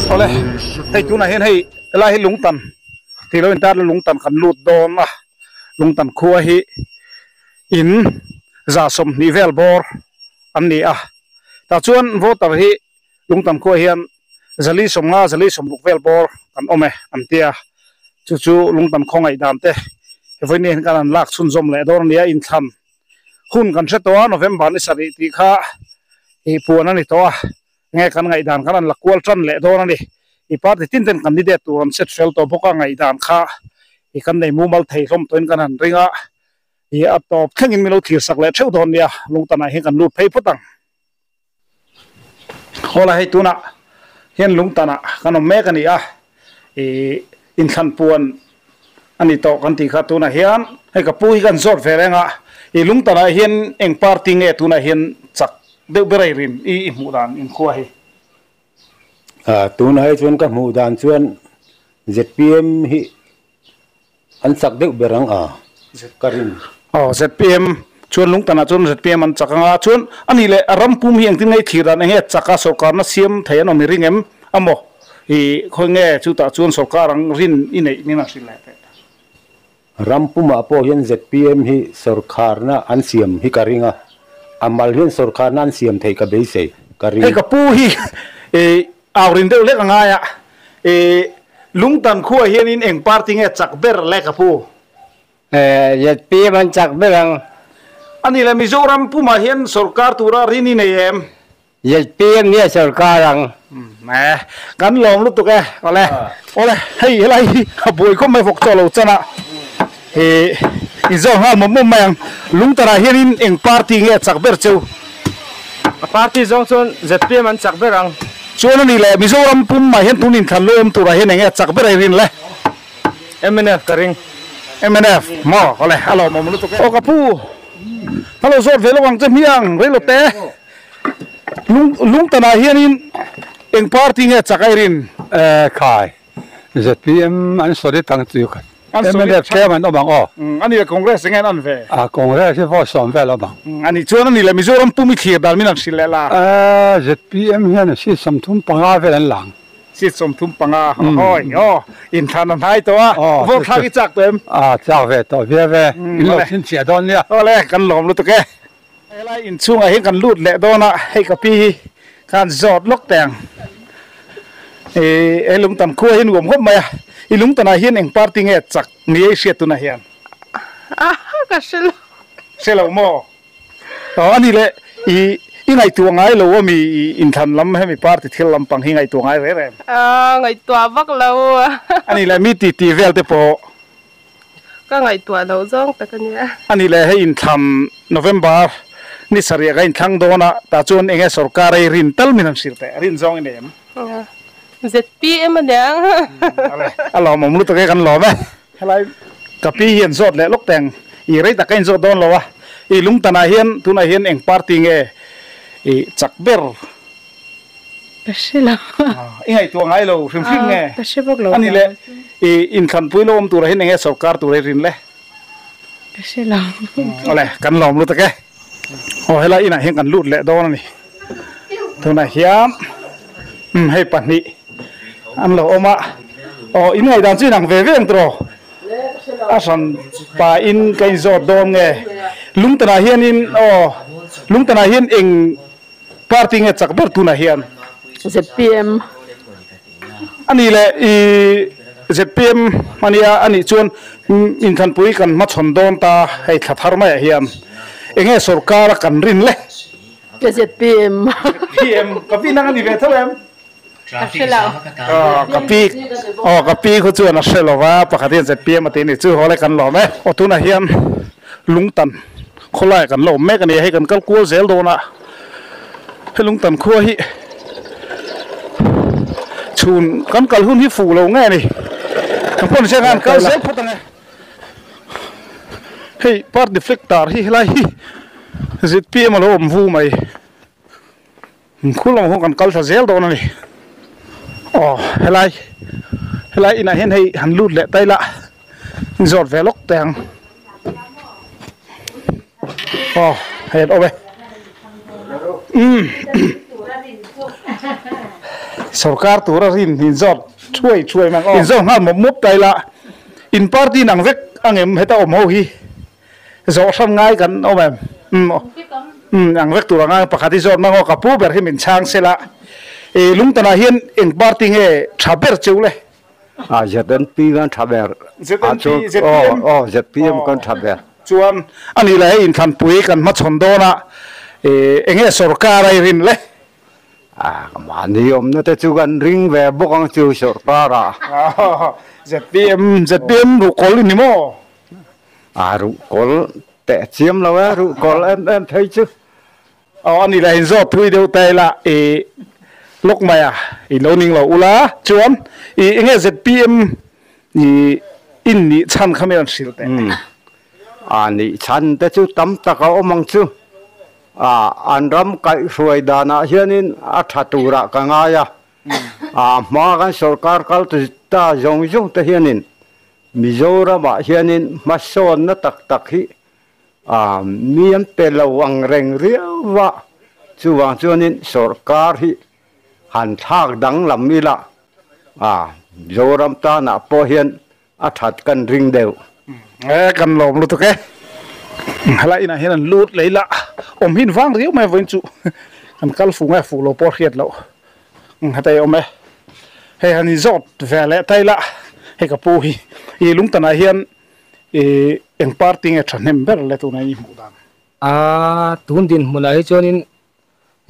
Oleh, hei tu na hen hei la hi lungtan ti lo intar lungtan kan lut don a lungtan khua hi in za som ni vel bor an ni a ta chuan voter hi lungtan khua hian zali som luk vel bor kan ome an tia chu lungtan khongai dan te voi ne kan an lak chun zom le dor nia in than hun kan se to November ni sari ti kha hi puan ani to nge kan ngai dan kan an lakwal tran le dor ani i party tin ten candidate tu an set fel to boka ngai dan kha i kan nei mumal thei hlom toin kan an ringa i atop thengin milo thir sak le theu don nia lungtana hi kan lut phei phutang hola hei tuna hian lungtana kan me kan ia e in than puan ani to kan ti kha tuna hian hei ka pu hi kan zot verenga i lungtana hian eng party nge tuna hian chak de berai rin i mu dan in khuwa hi tu nai chuan ka mu dan chuan ZPM hi an sak deuh berang karin ZPM chuan lungtana chuan ZPM an chakanga chuan ani le rampum hi ang tin ngai thiran nge chaka sarkar na siam thaian omi ringem amo hi khoi nge chu ta chuan sarkar ang rin inei ni na sile rampum apo hian ZPM hi sarkar na an siam hi karinga amal hian sarkar na an siam thei ka be sei karing he ka pu hi awrin deuh lek anga ya lungtan khuwa hian in eng party nge chakber le ka pu ZPM an chakberang ani le Mizoram puma hian sarkar tura rini nei em ZPM ni sarkarang kan lom lu tu ke ole hei helai boi ko mai fok cholo chana izo ha mom mang lungtara hian in eng party nge chakber cheu party zong chon ZPM an chakberang chuan ani le Mizoram puma hian tunin thalom tura hian nge chakber rin le MNF karing MNF mo ole alo mom lu tu ke o kapu halo zot velo wang che miang velo te lungtana hian in eng party nge chakairin khai ZPM an sori tang chu khat MNF chairman obang ani le congress nge an ve congress vo som vel obang ani chuan ani le Mizoram pumi thir dal min an silela ZPM hian si samthum panga vel an lang si somthum panga hoi in than an hai to vo thagi chak tem chak ve to ve in lo sin chia don nia ole kan lom lu to ke ela in chunga hi kan lut le dona hei ka pi kan zot lok teng lungtan khu hin gom hop maya i lungtana hian eng party nge chak ni e sia tuna hian ka selo mo to ani le i ngai tu ngai lo mi in than lam he mi party thil lam pang hi ngai tu ngai re ngai tua vak lo ani le mi ti vel te po ka ngai tua lo zong ta kan ya ani le he in tham November ni saria ga in thang dona ta chon enge sarkar ai rin tal min an sirte rin zong inem ZPM dang alo mom lu to ke kan lo me helai kapi hian zot le lok teng i rei ta kain zot don lo wa i lungtana hian tuna hian eng party nge chakber pasila ngai tu ngai lo fim nge pasibok lo ani le in khan puilom tu ra hin nge sarkar tu re rin le pasila ole kan lom lu to ke helai ina hian kan lut le don ani tuna hiam hei pani an lo oma in ngai dan chin ang ve veng tro asan pa in kai zot dom nge lungtana hian in lungtana hian eng party nge chakber tuna hian ZPM ani le ZPM mania ani chuan in than pui kan ma chon don ta hei thathar mai hian enge sarkar kan rin le ZPM kapi nang ani ve tholem kapi ko chuan a shelowa pakhatin ZPM atini chu hole kan lo me otuna hian lungtan kholai kan lo me kan he kan kal ko zel dona he lungtan kho hi chun kan kal hun hi fu lo nge ni kan pon se kan kal zel phutang hey part deflector hi lai ZPM lo vu mai khulong ho kan kal sa zel dona ni helai ina hen hei han lut le tai la zot velok teng het obe sarkar tura rin in zot chuai mang in zot ngal mop tai la in party nang vek angem heta om ho hi zo sam ngai kan om em ang vek tura ngai pakhati zot mang ka pu ber hi min chang sela e lung tana hian eng party nge thaber cheule ZNP kan thaber ZPM kan thaber chuan ani la in than pui kan ma chon do na e enge sarkar ai rin le mà niệm nó tới chú gần ring về bốc ăn chú sửa ra ZPM ru kol ni mo ru kol tệ chiếm lâu á ru kol em thấy chứ anh đi lại do thui đâu tay là lúc mày lâu ninh là ula chuan nghe ZPM in ni chan khamen sil te ni chan te chú tắm ta có mong chú an ram kai ruai dana hianin thatura ka nga ya ma kan sarkar kal ta jong te hianin Mizoram hianin mason na tak hi miam pelawang reng riawa chuwang chuanin sarkar hi han thak dang lamila Mizoram ta na po hian that kan ring deu kan lom lu to ke halai na hian lut leila om hin wang riu mai voin chu kan kal fu ngai fu lo por khiat lo hatai om he han zot vele taila he ka pu hi lung tana hian eng party nge thanem ber le tu nai mu dan tun din mula hi chonin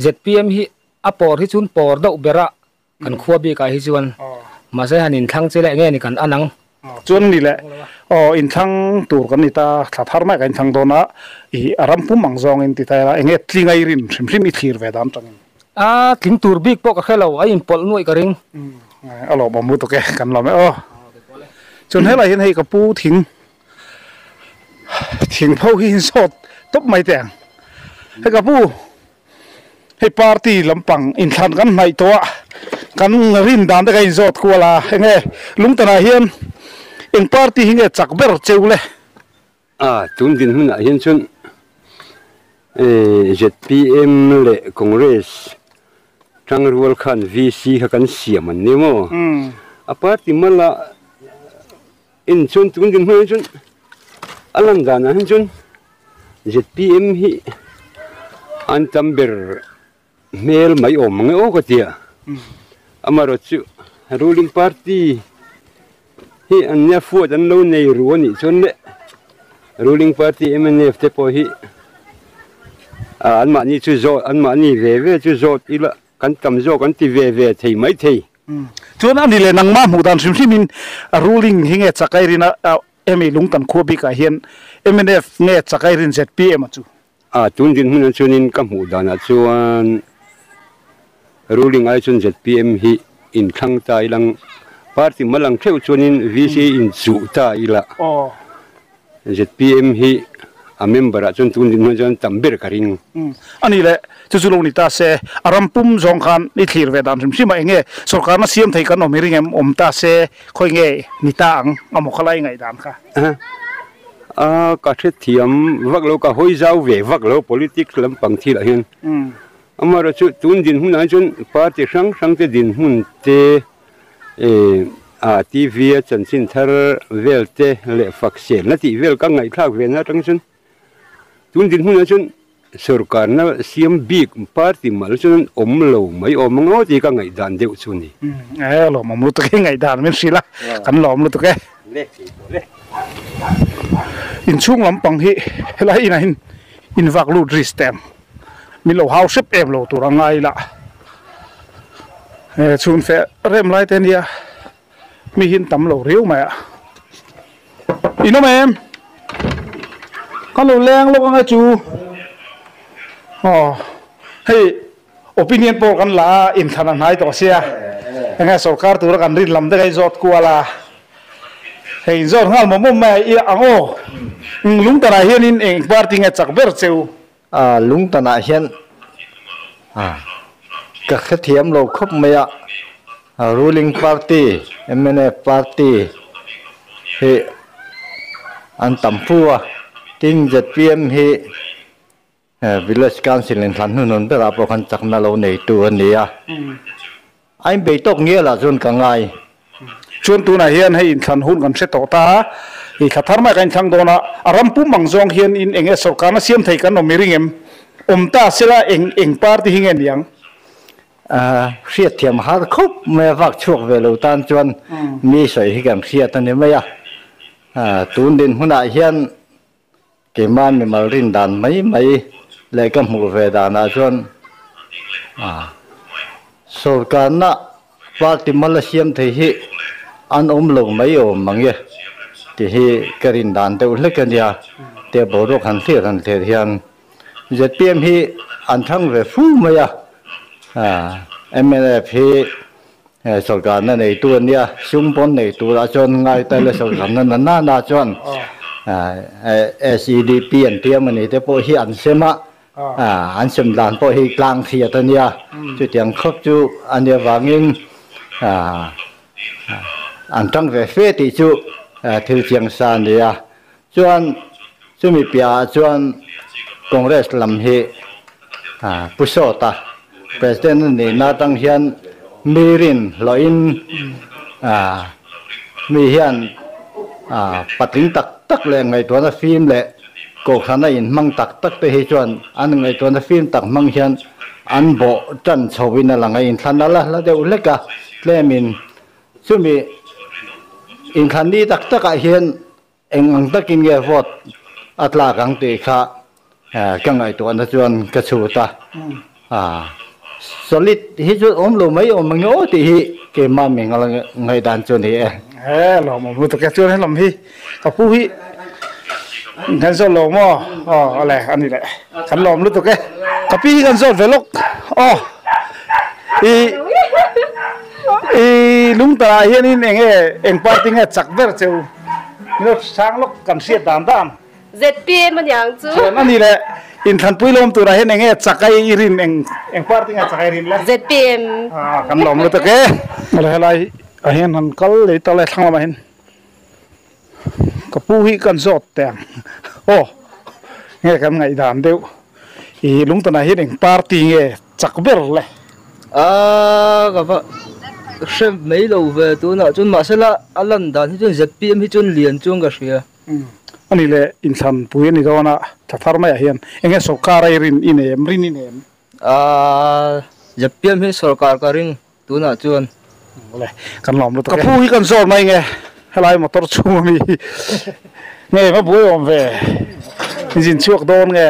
ZPM hi apor hi chun por do bera kan khuwa bi ka hi chuan ma se hanin thang chele nge ni kan anang chuan ni le in thang tur kan ni ta thar mai kan thang dona aram pu mangjong in ti ta enge tlingai rin hrim I thir ve dam tang tling tur bik po ka khelo ai in pol noi ka ring alo ba mu to ke kan lo me chun hela hin hei ka pu thing phau hin sot top mai teng he ka pu he party lampang in than kan mai to kan rin dan da kai zot kuala nge lung tana hian in party hinge chakber cheule tun din hun hian chun ZPM le Congress tang rual khan VC ka kan siam an nemo a party mala in chun tun din hun chun alang dana hin chun ZPM hi an tamber mel mai om nge o ka tia amaro chu ruling party hi an nya fu dan lo nei ruani chun le ruling party MNF te po hi an ma ni chu zo an ma ni ve chu zo ila kan kam zo kan ti ve thei mai thei chuan ani le nangma mu dan hrim in ruling hinge chakai rina emi lungtan khobi ka hian MNF nge chakai rin ZPM chu tun din hun chunin ka mu dana chuan ruling ai chun ZPM hi in thang ta ilang party malang theu chuanin VC in chu ta ila ZPM hi a member a chun tun din hun chuan tamber karing ani le chu lo ni ta se arampum zong khan ni thlir ve dan hrim mai nge sarkar na siam thei kan om ring em om ta se khoi nge ni ta ang amo khalai ngai dan kha ka the thiam vak lo ka hoi zau ve vak lo politics lampang thil a hian amara chu tun din hun a chun party sang te din hun te TV chan sin thar velte le faksel na ti vel ka ngai thak ve na tang chun tun din hun a chun sarkar na siam big party mal chun om lo mai om ngo ti ka ngai dan deu chu ni lo mamu to ke ngai dan men sila kan lom lu to ke in chung lampang hi hela ina in vak lu dristem mi lo house ship em lo turangai la chun fe rem lai ten ya mi hin tam lo riu ma ino mem kan lo leng lo ka chu hey opinion poll kan la in thana nai to sia nga sarkar tur kan rin lam da gai zot kuala hey zot ngal mo ma I ango lung tana hian in eng party nge chakber cheu lung tana hian ka khathiam lo khop maya ruling party MNF party he an tampua tin ZPM he village council in thlan nun bera po khan chakna lo nei tu ania ai be tok nge la zon ka ngai chuan tu na hian hei in thlan hun kan se to ta i khathar mai kan thang dona arampu mangjong hian in enge sarkar na siam thei kan no miringem ta sela eng party hingen yang riat thiam har khop me vak chuak ve lo tan chuan mi soi hi kam riat ani mai tun din huna hian ke man me mal rin dan mai le kam hu ve dana chuan sarkar na party mal siam thei hi an lo mai mangi ti hi karin dan te ulekania te borok han the hian ZPM hi an thang ve fu maya MLF hi sarkar na nei tu ania sungpon nei tu ra chon ngai ta le sarkar na chon SEDP an tiam ani te po hi an sema an sem dan po hi klang thia tania chu tiang khop chu ania wangin an thang ve fe ti chu thil chiang sa nia chuan chumi pia chuan Congress lam hi pusota president ni na tang hian mirin loin mi hian pating tak le ngai to na film le ko khana in mang tak te hi chuan an ngai to na film tak mang hian an bo tan chhowin la ngai in thana la de uleka klemin chumi in khani tak a hian engang takin ge vote atla kang te kha ka ngai to na chuan ka chuta solid hi chu lo mai mango ti hi ke ma me ngai dan chuan hi lo mo lu to ka chuan he lam hi ka pu hi kan zo lo mo ale ani le kan lom lu to ke ka pi kan zo velok lung ta hian in eng party nge chak ber cheu no sang lok kan sia dan ZPM man yang chu ani le in than puilom tu ra hen enge chakai irin eng party nga chakai rin la ZPM kan lom lu to ke ala helai a hen han kal le ta le thang ma hen ka pu hi kan zot teng nge kan ngai dan deu I lung ta na hen eng party nge chak ber le ka ba xem mấy lâu về tôi nói chun mà sẽ là lần đàn thì chun ZPM thì chun liền chun cái gì ani le in than pui ni dona thar mai hian enge sarkar rin inem ZPM hi sarkar ka ring tu na chuan le kan lom lu ka pui kan zor mai nge helai motor chu mi nge ma bui om ve jin chuak don nge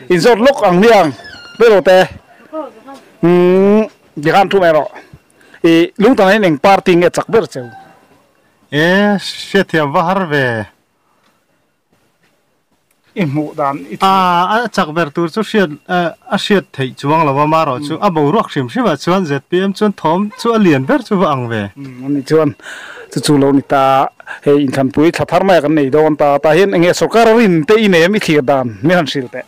in zor lok ang niang belo te di kan tu mai ro lung ta nei eng party nge chak ber cheu se thiam wa har ve imu dan chak ber tur chu siat thei chuang lawa ma ro chu a bo ruak hrim hriwa chuan ZPM chuan thom chu a lian ber chu ang ve ani chuan chu lo ni ta he in than pui thar mai kan nei don ta hian enge sarkar rin te ine mi thir dan mi han sil te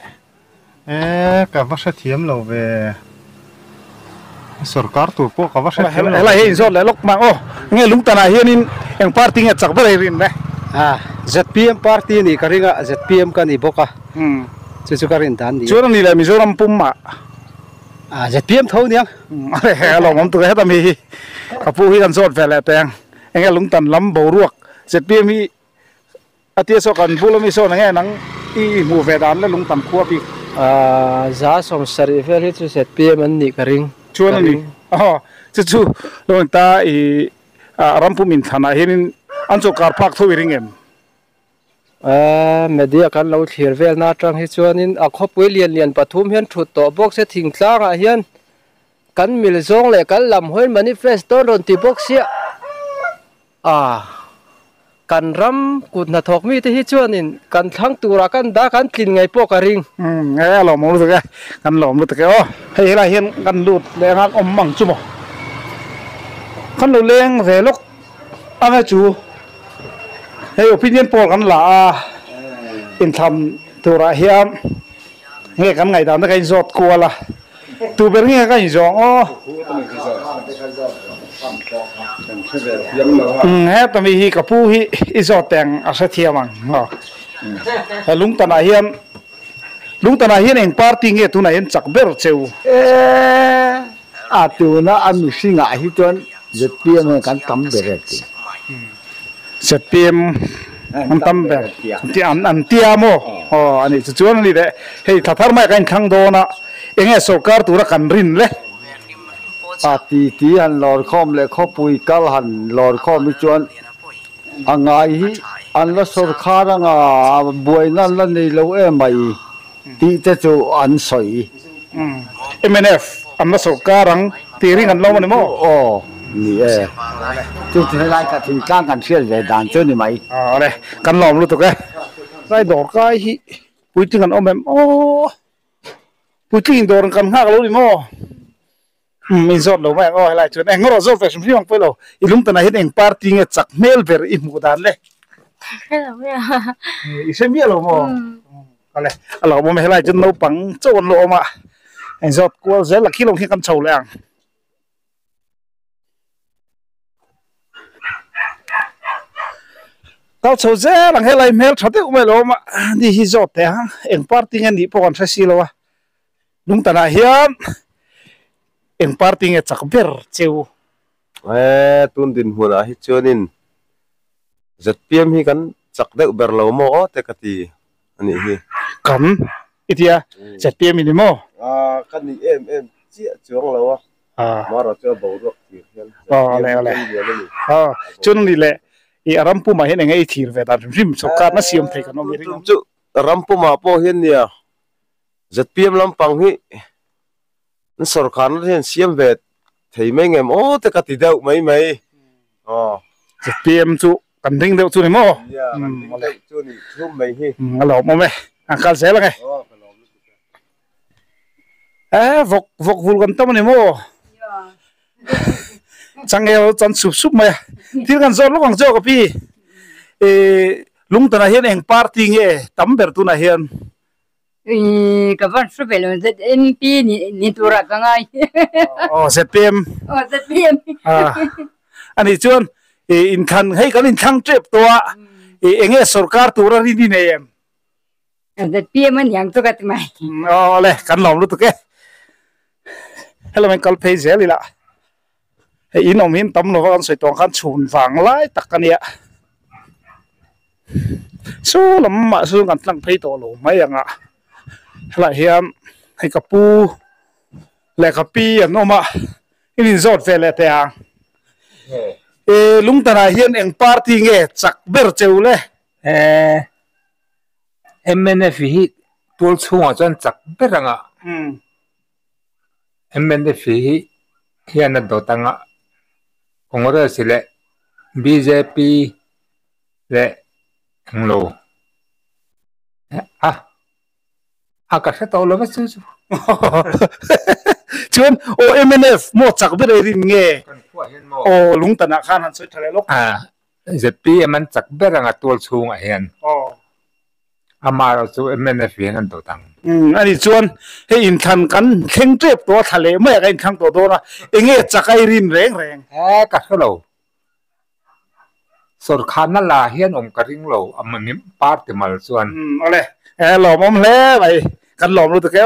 ka wa se thiam lo ve sarkar tu po ka wa se thiam helai he zot le lok ma nge lung ta na hian in eng party nge chak ber rin le ZPM party ni karinga ZPM kan ni boka chu karin dan ni chuan ni le Mizoram pumma ZPM thau niang lo mom tu he ta mi ka pu hi kan zot vele teng enge lung tan lam bo ruak ZPM hi atia so kan bulomi so nge nang mu ve dan le lung tan khuwa pi za som sari fel hi chu ZPM an ni karing chuan ni chu lo ta rampu min thana hian an chu kar phak thui ringem media kan lo thlir vel na tang hi chuanin a khopui lian pathum hian thut to box se thing tlang a hian kan mil zong le kan lam hoin manifesto ron ti box sia kan ram kut na thok mi te hi chuanin kan thlang tura kan da kan tlin ngai po ka ring lo mo lu ke kan lom lu ke hei la hian kan lut le ngan om mang chu mo kan lo leng ve lok anga chu hei opinion poll kan la in tham tura hiam nge kan ngai dan ka zot ko la tu ber nge ka zong he ta mi hi ka pu hi izot teng a sa thiamang lung ta na hiam lung ta na hian eng party nge tu na hian chak ber cheu à tu na an mi singa hi chuan ZPM kan tam beret ti ZPM an tam ber ti an tia mo ani chuan ni de hei thathar mai kan khang do na enge sarkar tura kan rin le à ti han lor khom le kho pui kal han lor khom mi chuan angai hi an la sarkar anga buai nan la nei lo e mai ti te chu an soi MNF an la sarkar ang ti ring an lo man mo ni e chu thế lai ka thing kang kan sial ve dan chu ni mai le kan lom lu to ke lai dor kai hi pui ting an omem pui ting dor kan ngak lo ni mo mi zot lo mai lai chuan eng ro zo fe sum hiang pe lo I lung ta na het eng party nge chak mel ber I mu dan le I se mi lo mo ale alo mo me lai chun no pang chon lo ma eng zot ko zel la kilong hi kan chau le ang tao chau zel ang helai mel thate umai lo ma ni hi zot te ha eng party nge ni po kan sa si lo wa lung ta na hian eng party nge chak ber cheu tun din huna hi chuanin ZPM hi kan chak deuh ber lo mo te kati ani hi kan itia ZPM ni mo kan ni em chia chuang lo ma ro chu bo ro ti hian le chun ni le I arampu ma hian eng ei thir ve dan rim sarkar na siam thei kan no mi ring chu rampu ma po hian nia ZPM lampang hi sarkar na hian siam ve thei mai ngem te kati deuh mai ZPM chu kan ring deuh chu ni mo chu ni thum mai hi alo mo me ang kal se la nge vok vul kan tam ni mo chang el chan sup mai thil kan zor lokang jo ka pi lung ta na hian eng party nge tam ber tu na hian ka van subelo NP ni tura ka ngai ZPM ZPM ani chuan in khan hei kan in thang trep to enge sarkar tura ri ni ne em ZPM an yang to ka ti mai le kan lom lu to ke hello men kal phei zel ila hei inom hin tam lo kan soi tong khan chun wang lai tak kan ya so lam ma su kan tlang phei to lo mai anga lại hiam hay kapu lại kapi anh oma in zot về lại thế lung ta na hian eng party nge chak ber cheu le MNF hi tul chunga chan chak beranga MNF hi hian do tanga Congress le BJP le nglo ka sa tawlo ba su chuan MNF mo chak ber rin nge lung ta na khan han soi thale lok ZPM man chak beranga tul chunga hian amaro chu MNF hian do tang ani chuan he in than kan kheng trep to thale mai kan khang to do na enge chakai rin reng ka lo sarkar na la hian ka ring lo amani party mal chuan ole lo mom le bai kan lom lu to ke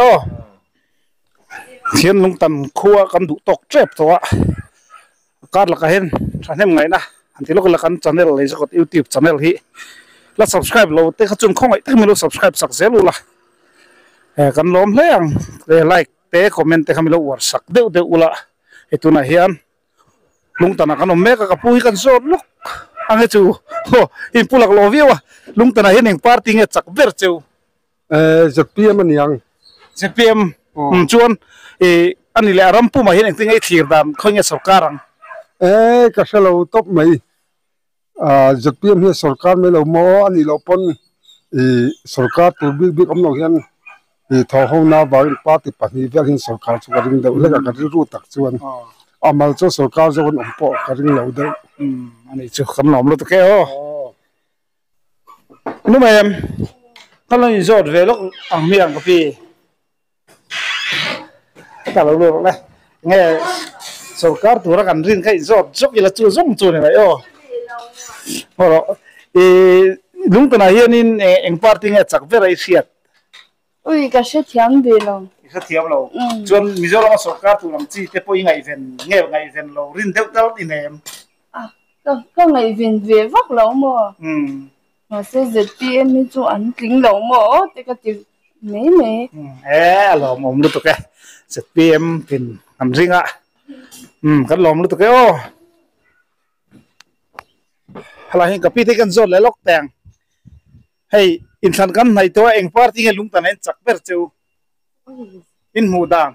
hian lung tan khuwa kan du tok trep to kar la ka hen thanem ngai na anti lo la kan channel le sakot YouTube channel hi la subscribe lo te kha chun khong ai te mi lo subscribe sak zelu la kan lom le ang le like te comment te khami lo war sak deu ula etuna hian lung tan kan om me ka pu hi kan zor luk ange chu in pulak lo viwa lung tan hian eng party nge chak ber cheu ZPM ani ang ZPM chuan ani le rampu ma hian eng tingai thir dan khoinge sarkar ang ka salo top mai ZPM hi sarkar me lo mo ani lo pon sarkar tu big om lo hian tho ho na bar party pani vel hin sarkar chu ring do le ka ru tak chuan amal chu sarkar zo on po ka ring lo do ani chu kan nom lo to ke nu mai em kan lo zot ve lok ang miang ka pi ta lo lo le nge sarkar tu ra kan rin kai zot zok ila chu zong chu ne mai lung ta na hian in eng party nge chak ve rai siat ui cái sẽ thiam về rồi cái thiam lâu chuẩn Mizoram sổ cá tụ làm chi thế bôi ngày ven nghe ngày ven lâu rin theo theo đi nè à có ngày về vác lâu mà mà sẽ giật tiền mới cho ăn kính lâu mà thì cái tiền mấy lâu mà lúc cái giật tiền tiền làm riêng à cái lâu lúc cái ô là hình cái pi cái zone lại lóc tàng hay insan kan này tôi anh party nghe lung tan anh chắc bер châu in mù đàng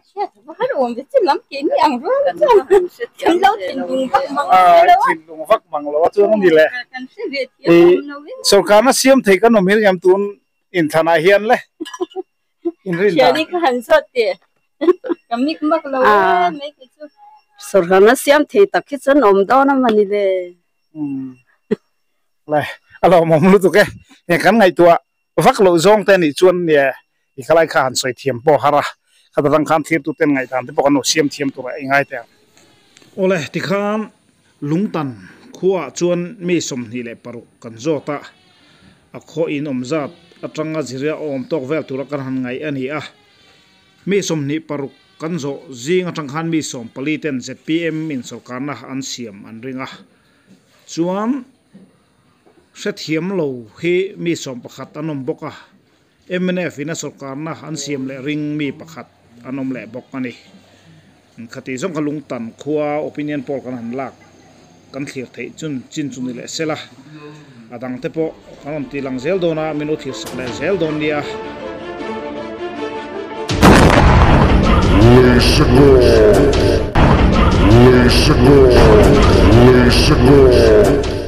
hết rồi biết lắm kiến nhàng rồi chấm lâu tiền dùng vắt bằng lâu cho nó đi lẹ thì sau khi nó xiêm thì cái nó mới làm tuôn in thằng này hiền lẹ in riêng là đi cái hành sốt tiền cái mic mắc lâu mấy cái chú sau khi nó xiêm thì tập cái chân ôm đó nó mà đi về lẹ alo mong lúc cái nhà cái ngày tua vắt lâu zong tên thì chuan nè thì cái lại khăn soi thiêm po hara cái đó khăn thiêm tu tên ngày thằng thì po cái nó xiêm thiêm tu lại ngay thế ole thì khăn lung tan khua chuan mi som hi le paruk kan zota a kho in omzat atanga ziria om tok vel tu kan han ngai ani a mi som ni paruk kan zo jing atang khan mi som paliten ZPM in sarkar na an siam an ringa chuan sẽ thiam lâu khi mi som pakhat anom boka MNF ina sarkar na an siam le ring mi pakhat anom le bok ani khati jong kalung tan khua opinion poll kan han lak kan thlir thei chun chin chun le sela adang te po kanom ti lang zel dona minu thir sak le zel don nia Let's go.